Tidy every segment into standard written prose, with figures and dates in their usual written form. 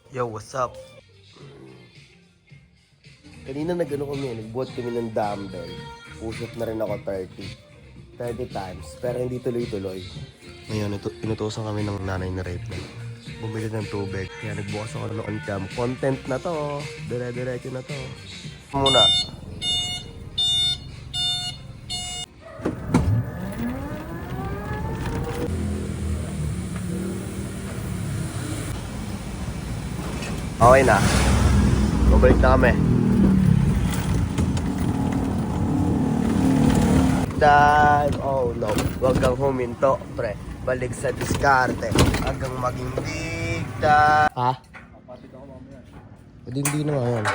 Yo, what's up? Kanina nagbuhat kami ng dumbbell. Push-up na rin ako 30 times, pero hindi tuloy-tuloy. Ngayon, inutusan kami ng nanay na rape na bumili ng tubig. Kaya nagbukas ako ng on-cam. Content na to. Dire-diretso na to. Muna. Okay na. Babalik na kami. Dad, oh no. Huwag kang huminto, pre. Balik sa diskarte. Hanggang maging bigta. Ha? Hindi naman yan.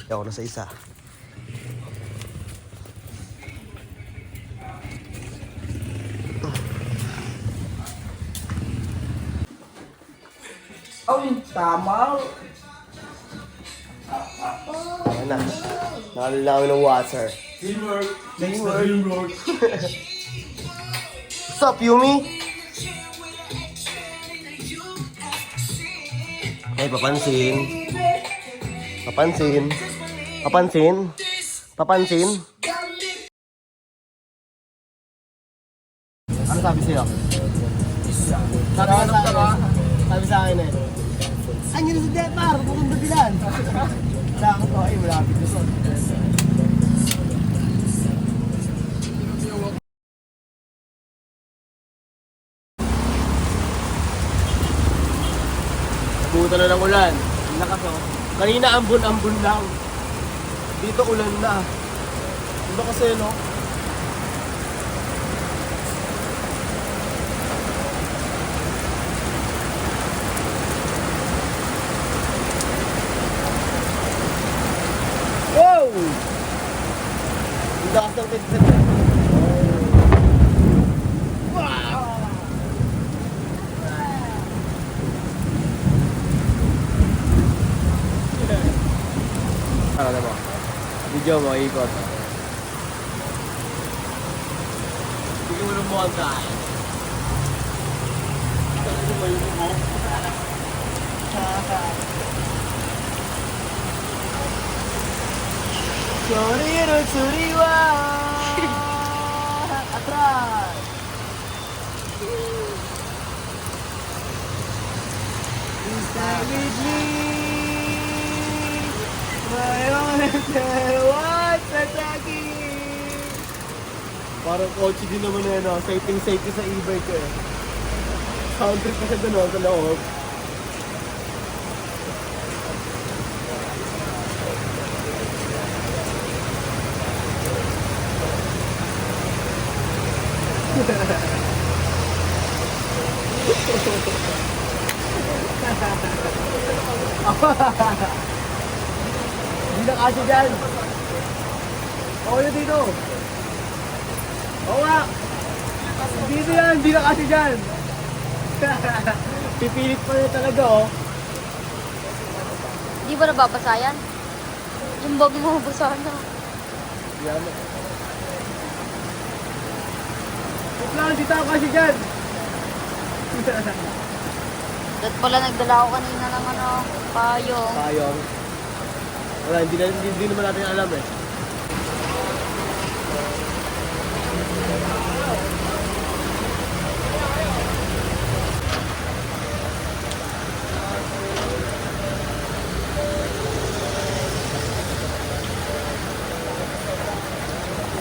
Ako na sa isa. Ang tama. Ayan na. Nakalalaw ng water. Teamwork. Next to teamwork. What's up, Yumi? Hey, papansin. Papansin. Papansin. Papansin. Ano sabi sa'yo? Sabi sa akin eh. Andiyan na si Depar! Pupunta bilan! Wala ako to. Ay, malapit doon. Buta na ng ulan. Lakas oh. Kanina ambon-ambon lang. Dito ulan na. Diba kasi no? Wow! Ang lakas ng tignan. Wow! Ano mo? Video mo, ikot. Bigyan mo ng mga guys. Ano mo yung mo? Sorry, suriwa! Atras! Stay with me! Parang kotse din naman yan, no? Safety sa e-bike ko eh. Counter pa siya doon, no? Sa loob. Hindi na kasi dyan. Oo yun dito. Oo nga. Dito yan, hindi na kasi dyan. Pipilit pa rin talaga oh. Di ba nababasayan? Yung bag mo basahan na. Yan. Huwag lang, dito ako kasi dyan. Dahil pala nagdala ako kanina ng payong. Payong. Wala, hindi naman natin alam eh.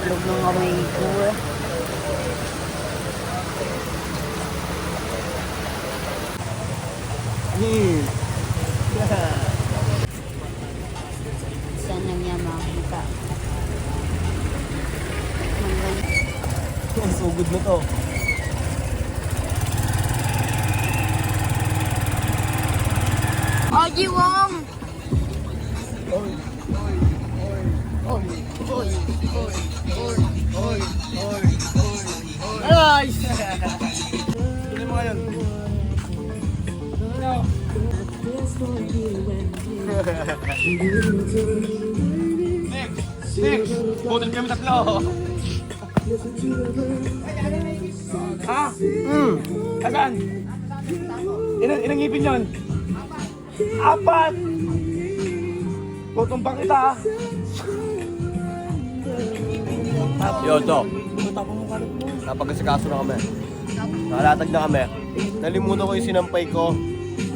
Log ng kamay ko eh. Saan lang niya makakita? Sugod na to. Aji Wong! Oy, oy, oy, Oy, oy, oy, oy. oy, oy, oy. Ay! Tuloy mo ngayon. Next! Budol kami tatlo! Ha? Asan? Ilang ngipin yan? Apat! Tutumpang kita. Yun, to. Napagkasikaso na kami. Nakalatag na kami. Nalimutan ko yung sinampay ko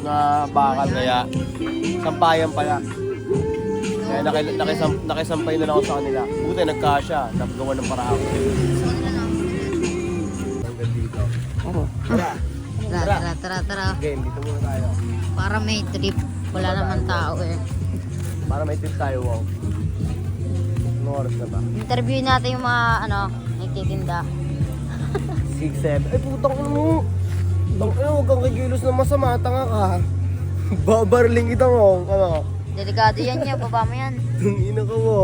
na bakal kaya sampayan pala. Kaya nakisampay na lang ako sa kanila. Buti nagkasya, nakagawa ng paraan. Hanggang dito. Tara. Game, dito muna tayo. Para may trip. Wala naman tao eh. Para may tip tayo, wow. Anong oras na ba? Interview natin yung mga nagtitinda. 6, 7. Ay, putang ano. Huwag kang kikilos na masama, tanga ka. Babarling kita mo. Ano? Delikado yan niya, baba mo yan. Ina ka mo.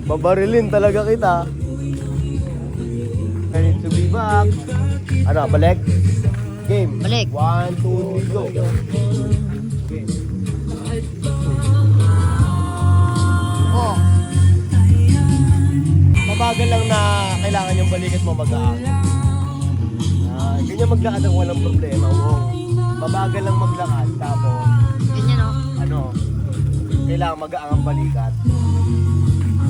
Babarilin talaga kita. I need to be back. Ano, balik? Game. Balik. 1, 2, 3, go. Game. Oh, Mabagal lang na kailangan yung balikat mo mag-aang. Ganyan maglakad ang walang problema. Wow. Mabagal lang maglakad. Tapos, ganyan oh. ano, kailangan mag-aang ang balikat.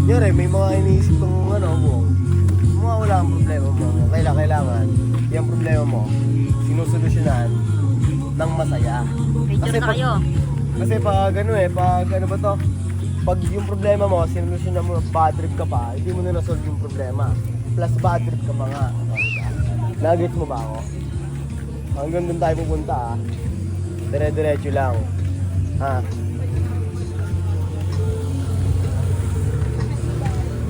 Yun rin, may mga iniisip kong ano, wow. Mga wala ang problema mo. Kailangan, yung problema mo, sinusolusyonan ng masaya. Picture na kayo. Kasi pag ano pag ano ba to? Pag yung problema mo, sinulusyonan mo, bad trip ka pa, hindi mo na nasolve yung problema. Plus bad trip ka pa nga. Nagets mo ba ako? Hanggang doon tayo pupunta Dire-diretso lang. Ha?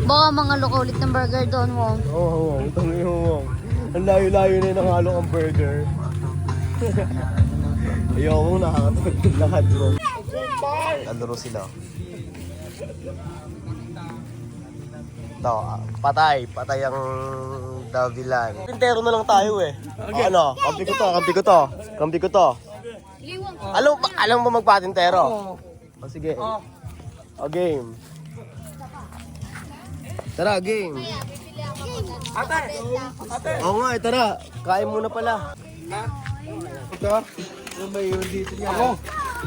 Baka mga loko ulit ng burger doon mo. Oo, utang iyo mo. Ang layo-layo na yung nakalo ang burger. Ayoko nakakatawag yung lahat bro. Kalaro sila. Ito, patay ang Davilan. Pintero na lang tayo eh. Ano? Kampi ko to. Alam mo magpatintero? O sige. O game. Tara, game. Ate! Oo nga tara. Kain muna pala. Ito? Ano ba yun dito niya? Ako!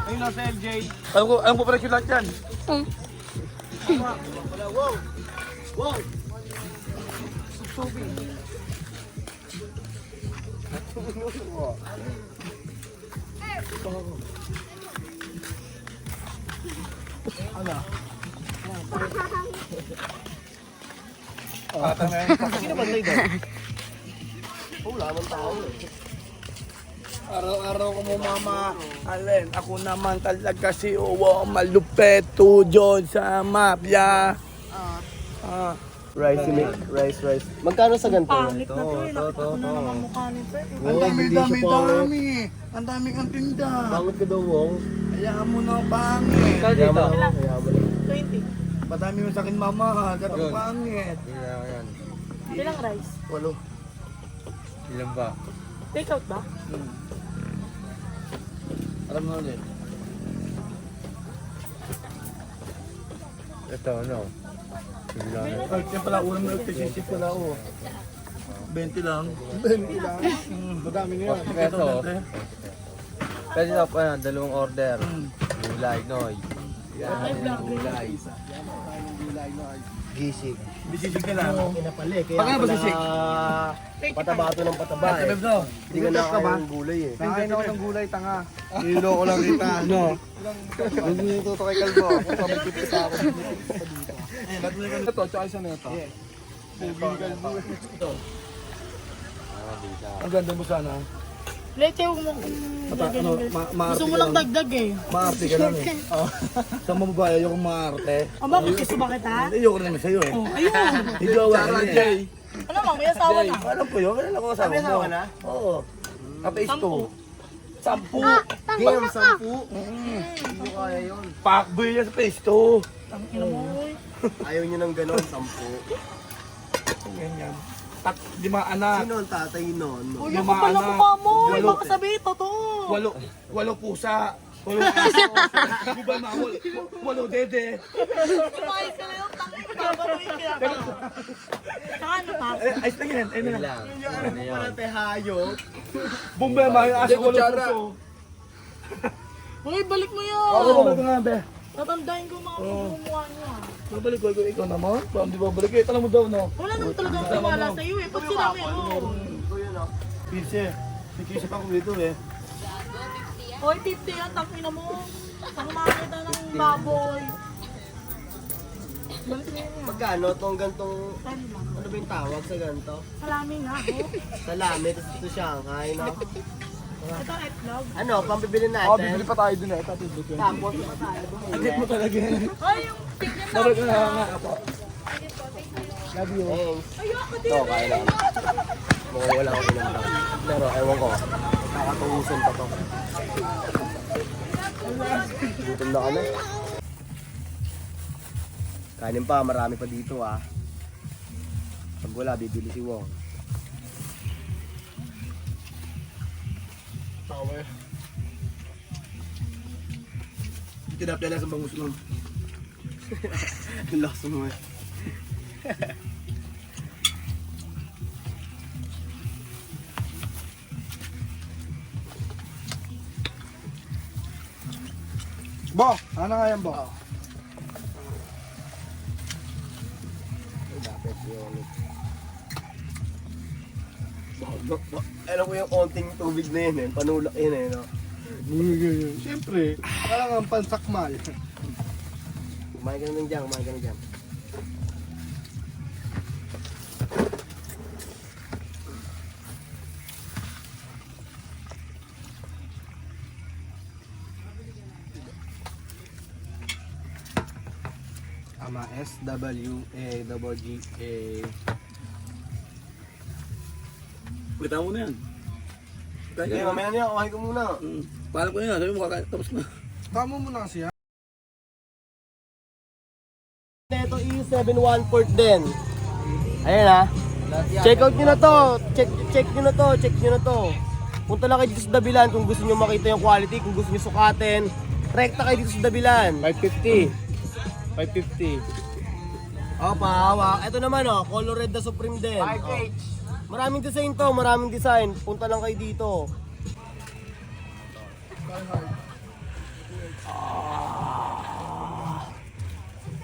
Ayun na sa LJ. Alam ko pala yung lahat yan. Wow! Wow! Ano? Sino ba tayo doon? Wala naman tao eh. Araw-araw ko mo mama. Alin, ako naman talaga si Uwo Malupeto John sa mafia. Ah. Rice. Magkano sa ganito? Ito. Ang dami. Ang dami kang tinda. Bakit ka daw, Wong? Hayaan mo na pangit. Kaya mo. 20. Padami mo sa akin mama. Gatong pangit. Ilang rice? 8. Ilan ba? Take out ba? Alam mo ulit. Ito, ano? Ay, kaya pala unang nag-sisip pala ako. 20 lang. 20 lang? Madami nga. Peso. Pwede na pa yan, dalawang order. Gulay, noy. Gulay. Gisig. Bisisig ka lang. Pinapali. Kaya Pagkano ba sisig? Pataba ito ng pataba eh. Hindi ka nakakain ng gulay eh. Kain ako ng gulay, tanga. Hilo ko lang kita. Ano? Hindi nito kay Kalbo. Kung pamikip sa ako. Ito, tsaka isa na ito. Ang ganda mo sana. Lete mo gusto mo lang dagdag eh. Maarte ka lang eh. Sa mga babae, ayokong maarte. Aba, gusto ba kita? Ayoko rin naman sa'yo eh. Oh, ayun. Hindi ako eh. Ano bang, may asawa na. Alam ko yun, kailan ako asawa mo. May asawa na? Oo. Kape is 2. 10. Game, 10. Hindi ko kaya yun. Pakboy yan sa phase 2. Tangina mo, oy. Ayaw nyo ng ganon, 10. Ganyan. 5 anak. Sino ang tatay nun? Uy, ako pala mukha mo. May Walo. baka sabihin, totoo. 8 pusa. 8 aso. Guba mawal. 8 dede. Kumain ka na yung tangin. Babaluin ka na. Saka ano pa? Ayos lang yan. Ayun na lang. Lang. Ano yun? Hayop. Bumba, may aso 8 puso. Uy, balik mo yan. Ako babalik ko nga, be. Tatandahin ko mga pagmumukha niya. Babalik ko, ikaw naman. Parang di babalik eh. Alam mo daw, no? Wala naman talagang tiwala sa'yo eh. Ba't sinabi mo? Pinse, sikisip ako dito eh. Hoy, 50 yan. Tangina mo. Ang makita ng baboy. Balik mo yan. Magkano tong gantong, 10 lang. ano ba yung tawag sa ganito? Salami nga, oh. Salami, tapos ito Shanghai, no? Ito etlog. Ano, pambibili Ako, natin? bibili pa tayo dun eh. Tapos dito. Tapos, Agad mo talaga. Hoy, yung tignan mo. Babalik ko na nga ako. Love you. thanks. Ayoko Ito, din. kaya lang. Mukhang wala akong inamdam. Pero, ewan ko. Nakatuusan pa to. Gutom na kami. Kanin pa, marami pa dito ah. Pag wala, bibili si Wong. Tawa eh. Tinapya na sa bangus nun. Ang lakas mo eh. Bo, ano nga yan, Bo? Dapat yung... Alam ko yung onting tubig na yun eh. Panulak yun eh, no? Siyempre, parang ang pansakmal. Kumain ka naman dyan, kumain ka naman dyan. Ama S-W-A-G-A. Kita mo na yan. Sige, mamaya niya, kumain ko muna. Paano ko yun, sabi mo kakain, tapos na. Tama mo na siya. Ito is 714 din. Ayan ha. Check out nyo na to. Check nyo na to. Check nyo na to. Punta lang kayo dito sa Dabilan kung gusto nyo makita yung quality, kung gusto nyo sukatin. Rekta kayo dito sa Dabilan. 550. 550. Oh, pahawak. Ito naman oh, color red na Supreme din. 5H. Maraming design to, maraming design. Punta lang kayo dito.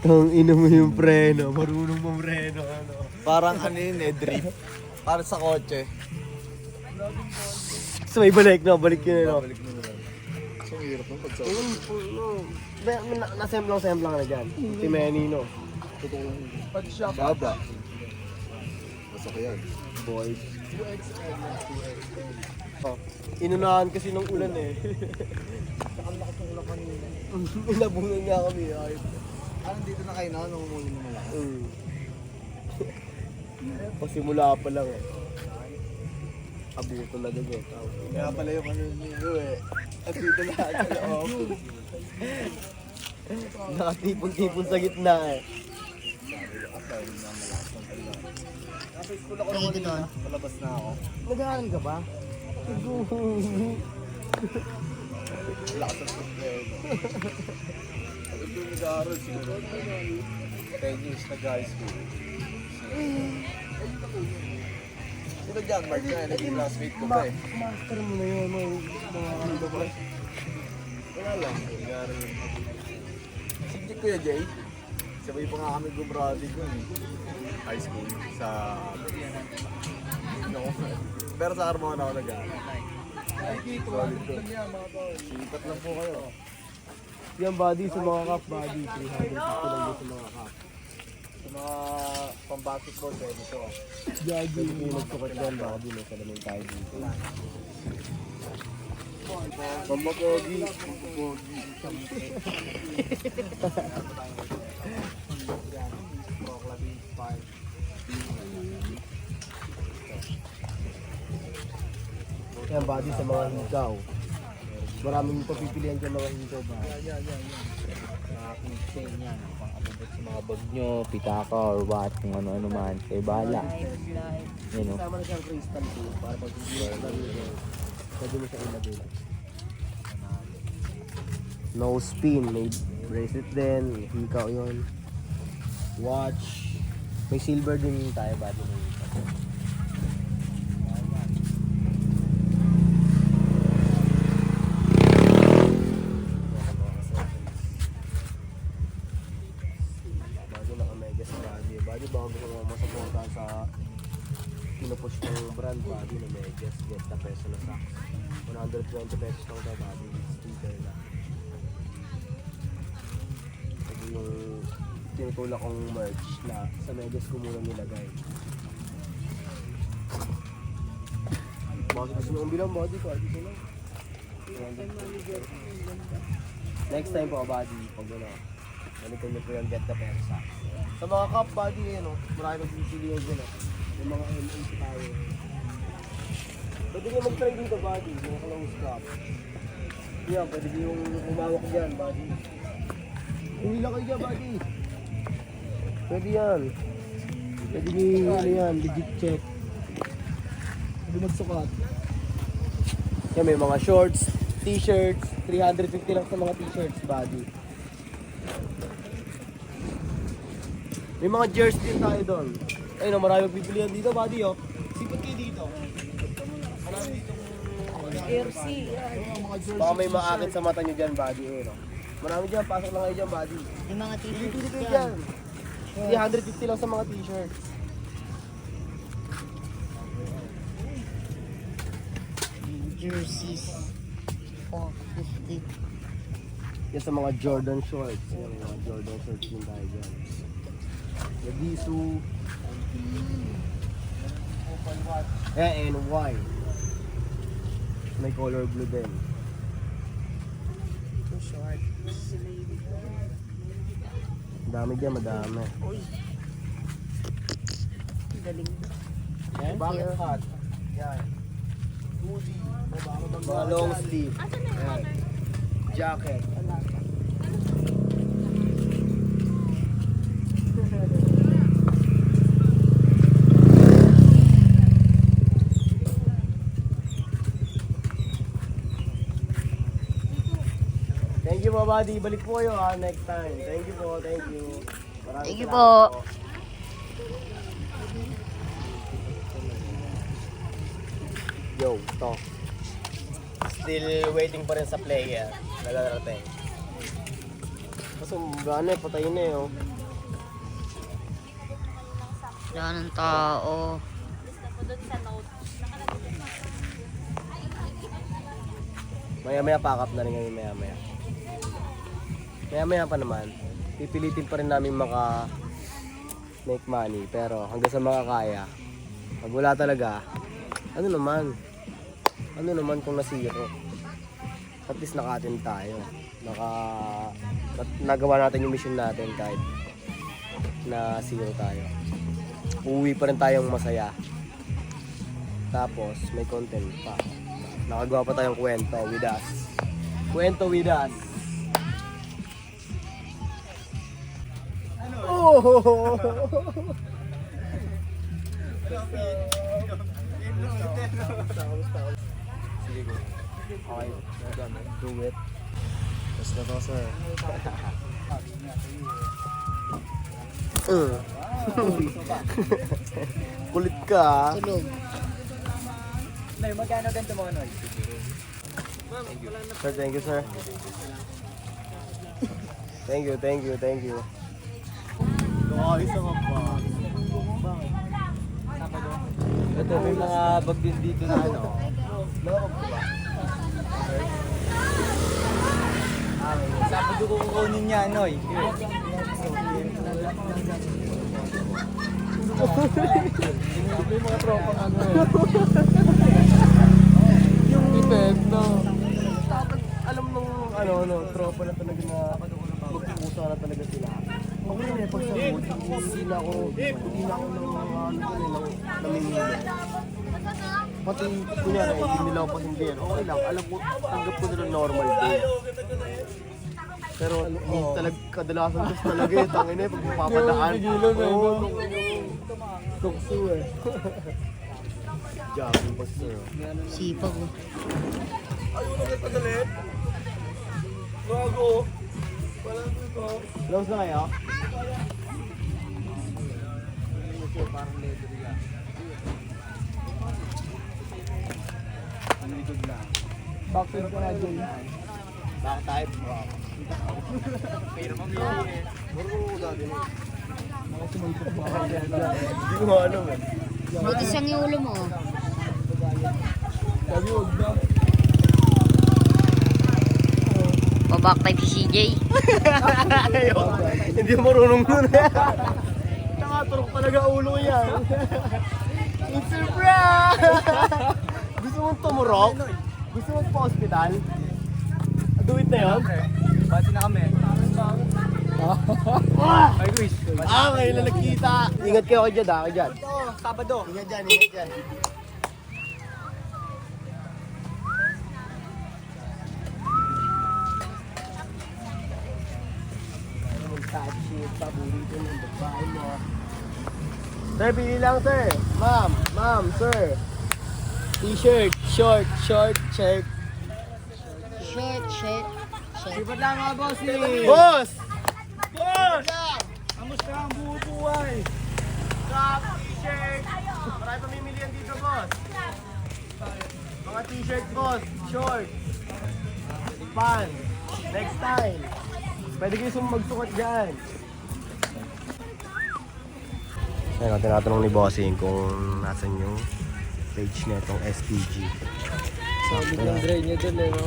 Tang ina mo yung preno, marunong mong preno, ano. Parang ano yun eh, drift. Para sa kotse. So may balik na, balik yun, ano. Balik mo na. So, hirap nung pagsabi. Nasemblang na dyan. Si Menino. Baba. Basta ko yan. Boy. Oh, inunahan kasi ng ulan eh. Nakalakas ng ulan kanina. Inabunan nga kami. Ayop. Parang dito na kayo na, nung umuli mo malakas. Pasimula pa lang eh. Abuto na din eh. Kaya pala yung ano nyo eh. At dito lahat sa loob. Nakatipon-tipon sa gitna eh. School ako naman doon. Palabas na ako. Nag-aaral ka ba? Wala ka sa problema. Doon nag-aaral siguro. 10 years nag-high school. Sino dyan, Mark na? Naging classmate ko pa eh. Master mo na yun, mga ano ba? Wala lang. Nag-aaral. Subject ko yan, Jay. Sabay pa nga kami gumradi ko eh. High school sa... No. Pero sa Carmona ako nag-aaral. Solid ko. Sipat lang po kayo. Yan buddy sa mga cup, buddy. 350 lang din sa mga cup. Sa mga pang-basketball, pwede ito. Gagi, kung nagsukat yan, baka di may salamin tayo dito. Pambapogi. Pambapogi. Yan buddy sa mga hikaw. Maraming papipilian dyan mga hikaw ba? Mga keychain yan, pang abubot sa mga bag nyo, pitaka or what, kung ano-ano man, kayo bahala. Yan o. Kasama na siyang crystal too, para pag hindi mo sa dito. Pwede mo siya ilagay. No spin, may bracelet din, may hikaw yun. Watch. May silver din tayo buddy. just get the personal socks. 120 pesos lang daw buddy. Sticker lang. Ito yung tinutulak kong merch na sa medyas ko muna nilagay. Bakit gusto nyo bilang body ko? Dito lang. Next time po, buddy, pag ano, balikan nyo po yung get the pera socks. Sa mga cup, buddy, ano, marami magsisilihan dyan, yung mga M8 tayo. Pwede nyo mag-try dito, buddy, yung close cup. Yan, pwede nyo yung umawak dyan, buddy. Uwi lang kayo dyan, buddy. Pwede yan. Pwede nyo ano yan, legit check. Pwede magsukat. Yan, may mga shorts, t-shirts, 350 lang sa mga t-shirts, buddy. May mga jersey din tayo doon. Ayun, marami magpipilihan dito, buddy, oh. Sipot kayo dito. Marami dito. Baka may maakit sa mata nyo dyan, buddy, eh, no? Marami dyan, pasok lang kayo dyan, buddy. Yung mga t-shirts Pili kayo dyan. dyan. 350 lang sa mga t-shirts. Jerseys. 450. Yan sa mga Jordan shorts. Yan, mga Jordan shorts din tayo dyan. Yadisu. Yan, and white. May color blue din. Dami dyan, madami. Thank Bakit you. hot? Yan. Hoodie. Mga long sleeve. Yan. Jacket. Thank you po, buddy. Balik po kayo next time. Thank you po, thank you. Maraming Thank you salamat po. Yo, to. Still waiting pa rin sa player. Nagarating. Kaso gano'n eh, patay na eh. Oh. Wala ng tao. Maya-maya pack up na rin kami maya-maya. Maya-maya pa naman. Pipilitin pa rin namin maka make money. Pero hanggang sa mga kaya. Pag wala talaga, ano naman kung nasiro. At least naka-attend tayo. Nagawa natin yung mission natin kahit na zero tayo. Uuwi pa rin tayong masaya. Tapos may content pa. Nakagawa pa tayong kwento with us. Kwento with us. Oh! Sige ko. Okay, do it. Basta to, sir. Kulit ka, ah. Tulog. Nay, magkano ganito mo, Noy? Sir, thank you, sir. Thank you. Ayos ako pa. Ito, may mga bag din dito na ano. Sabado ko kukunin niya, Noy. May mga tropang ano eh. Yung epekto. Dapat alam nung tropa na talaga na magpupusa na talaga sila. Okay na eh, pag sa mood, hindi na ako namimili. Pati kunyari, hindi nila ako pasindihan. Okay lang, alam ko, tanggap ko nila normal day. Pero talaga kadalasan kasi talaga eh, tangin eh, pag mapapadaan. Oo, tukso eh. Jogging pa sir. Sipag. Oh. Close na kayo? Backfield ko na dyan. Back type. Pero mamili eh. Puro dati eh. Hindi ko alam eh. Buti siyang yung ulo mo. Oh. Sabi, huwag na. Pabaktay si CJ. Hindi mo marunong nun. Nakaturok talaga ulo yan. Mr. Bra! Gusto mong tumurok? Gusto mong pa-hospital? Do it na yun? Bati na kami. Ay, Luis. Ngayon na nagkita. Ingat kayo kayo dyan, kayo dyan. Sabado. Ingat dyan, ingat dyan. Paborito ng babae mo. Sir, pili lang sir. Ma'am, sir. T-shirt, short, shirt. Shirt. Sipat lang mga boss. Boss! Boss! Kamusta ang buhay? Top, t-shirt. Marami pamimilihan dito, boss. Mga t-shirt, boss. Short. Pan. Next time. Pwede kayo magsukat dyan. Ayun, tinatanong ni Bossing kung nasan yung page na itong SPG. Sakto na. Drain niya dun eh, no?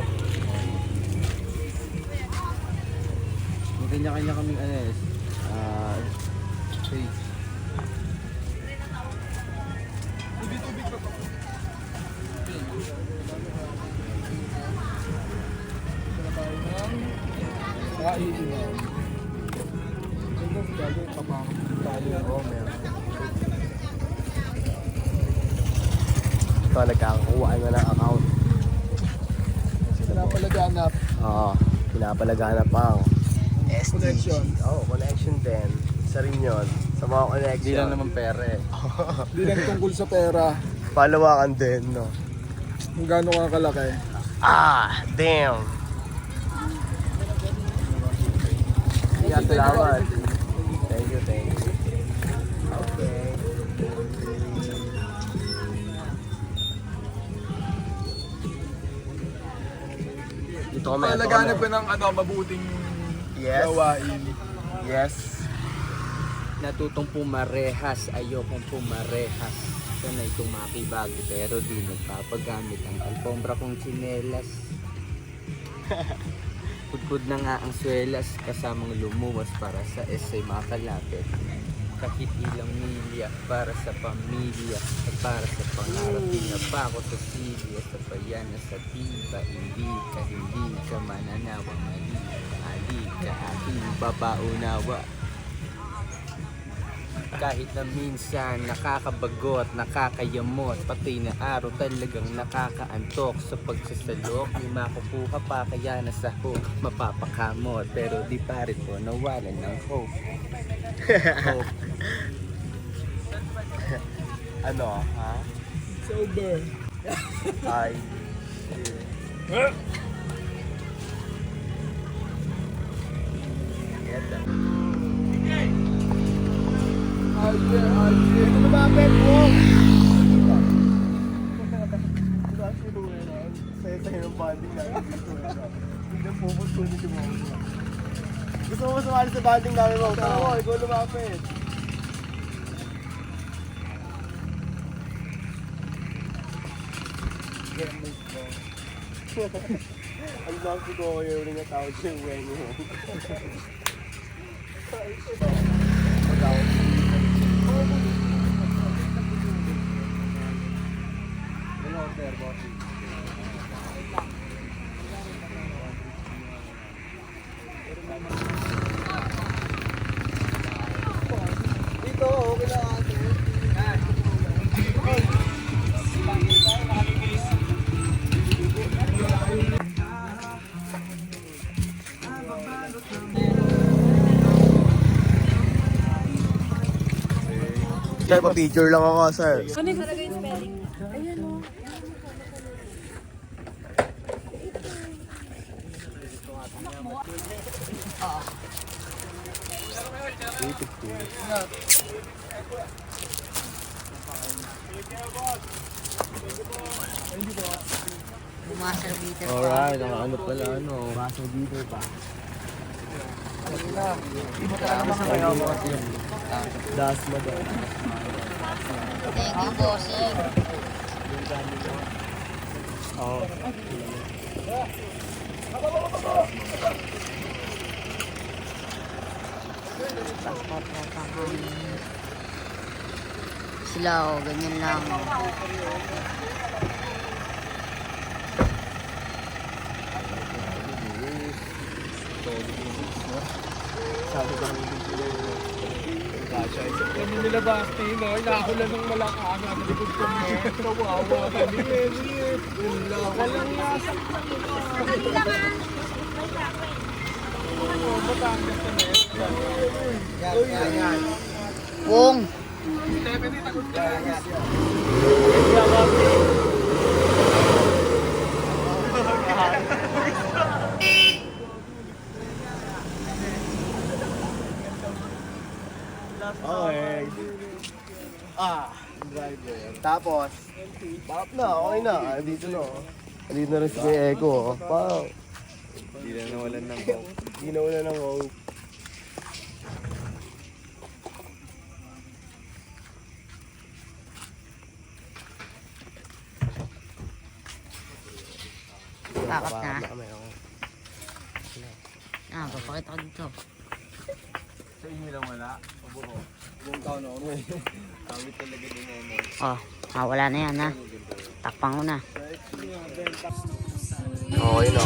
May kanya-kanya kaming page. Kaiinom. Ito, galing pa pa. Ito, nagkakakuha na ng account. Pinapalaganap. Oo, pinapalaganap ang STG. Connection. Oo, connection din. Isa rin yun. Sa mga connection. Hindi lang naman pera eh. Hindi lang tungkol sa pera. Palawakan din, no? Kung gaano ka kalaki. Damn! Yeah, salamat. Thank you. Okay. Dito kami. Palaganap ka ng mabuting Yes. gawain. Yes. Natutong pumarehas, ayokong pumarehas. Sanay tumakibago pero di nagpapagamit ang alpombra kong tsinelas. Pudpud na nga ang swelas kasamang lumuwas para sa essay makalapit. Kahit ilang milya para sa pamilya at para sa pangarap pinapako sa silya sa bayan na sa tiba hindi ka mananawa mali ka aking babaunawa. Kahit na minsan nakakabagot, nakakayamot, pati na araw talagang nakakaantok sa pagsasalok. May makukuha pa kaya nasa hook, mapapakamot, pero di pa rin po nawalan ng hope. Ano, ha? Sober. Ay. Get that. Ito lumapit mo! Saya-saya ng banding namin. Biglang puputunin si Mo. Gusto mo sumali sa banding namin mo? Tara mo, ikaw lumapit. Ang lang ko kayo rin na tawag siya yung wenyo mo. Dito, okay lang ate. Sir, pa-picture lang ako, sir. Ano yung talaga yung spelling? Ayan o. Bumasal dito pa. Alright, ano pala ano. Baso dito pa. Dasma daw. Thank you, bossing. Oo. Sila ganyan lang. Kami nila Basti, no? Inakulan ng malakang ang likod ko mo. Kawawa kami. Yun lang. Walang yasak Kung Okay. Tapos, pop na, okay na. Dito na. Dito na rin si Kuya Eko. Oh. Wow. Hindi na nawalan ng hope. Hindi na wala ng hope. bakit na? Kami, okay. Papakita ko dito. Sa inyo lang wala. Obo. Buong taon ako eh. Kawit talaga din ano. Wala na yan ha. Takpan ko na. Okay na.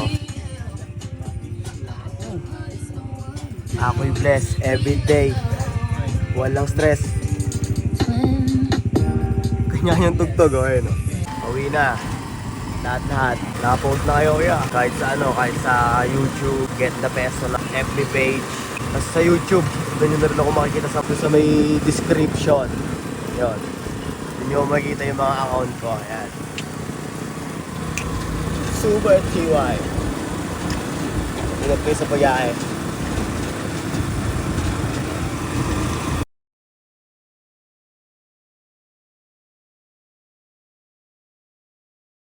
Ako'y blessed everyday. Walang stress. Ganyan yung tugtog, okay no? Uwi na. Lahat-lahat. Nakapost na kayo kaya. Kahit sa kahit sa YouTube, Get the Peso na FB page. Tapos sa YouTube, doon nyo na rin ako makikita sa may description. Yun. Doon nyo makikita yung mga account ko. Ayan. Super TY. Ingat kayo sa pag-iahe.